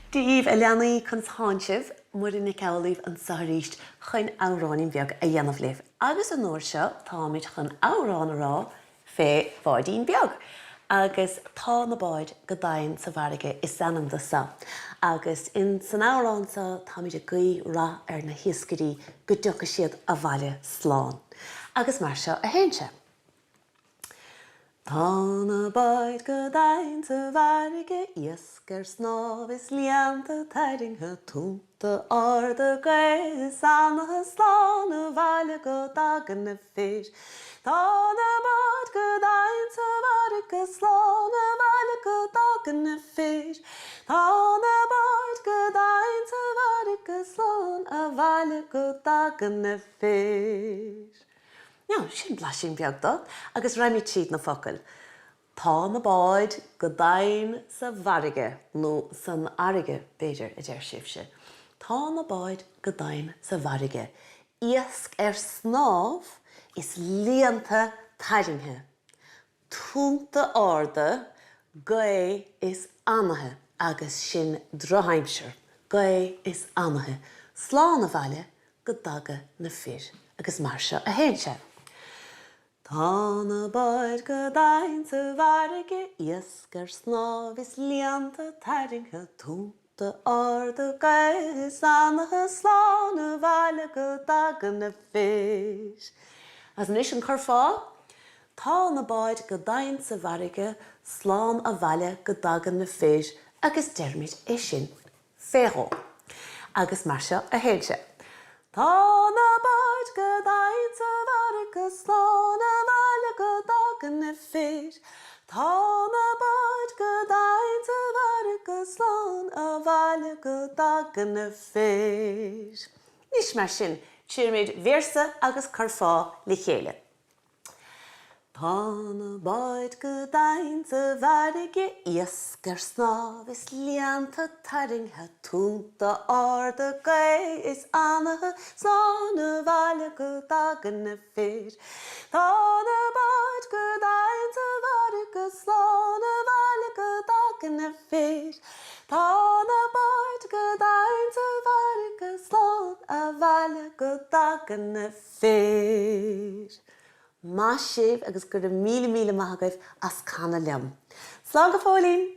Díomh a leanaí chun tháinsibh Muireann Nic Amhlaoibh an saghríist chun Amhránaíocht beag a dhéanamh libh. Agus an nóir seo táid chun Amhrán rá fé Báidín beag. Agus tá na Báid go dainn sa Fharraige is sanam do sa. Agus in san Amhrán sa táid a gaí rá ar na hiascarí go dteocha siad a bhaile sláán. Agus mar seo a héinse. Tá na Báid go dainn sa Fharraige iascar snáb is líanta tairingthe túnta arda gaith sanna sláán a bhaile go dagan na fir. Tá na Báid go dainn sa Fharraige sláán a bhaile go dagan na fir. Tá na Báid go dainn sa Fharraige sláán a bhaile go dagan na fir. Ja, sin blasin beag dó, agus raimid siad na focail. Tá na Báid go dainn sa Fharraige, nó san airige beidir a deir sibse. Tá na Báid go dainn sa Fharraige. Iasc ar snáb is líanta tairingthe. Túnta arda gaith is anathe agus sin drochaimseir. Gaith is anathe. Sláán a bhaile go daga na fir. Agus mar seo a héinse. Tá na Báid go dainn sa Fharraige iascar snáb is líanta tairingthe túnta arda gaith is anathe sláán a bhaile go dagan na fir. As níos an chur fá, tá na Báid go dainn sa Fharraige sláán a bhaile go dagan na fir agus deirmid é sin feiceáil. Agus mar seo a héinse. Tá na Báid go dainn sa Fharraige sláán a bhaile go dagan na fir. Tá na Báid go dainn sa Fharraige sláán a bhaile go dagan na fir. Níos mar sin, tíirmid bhéarsa agus chur fá le chéile. Tá na Báid go dainn sa Fharraige iascar snáb is líanta tairingthe túnta arda gaith is anathe sláán a bhaile go dagan na fir. Tá na Báid go dainn sa Fharraige sláán a bhaile go dagan na fir. Tá na Báid go dainn sa Fharraige sláán a bhaile go dagan na fir. Má sibh agus gur míle maith agaibh as canna leam. Slán go fólín!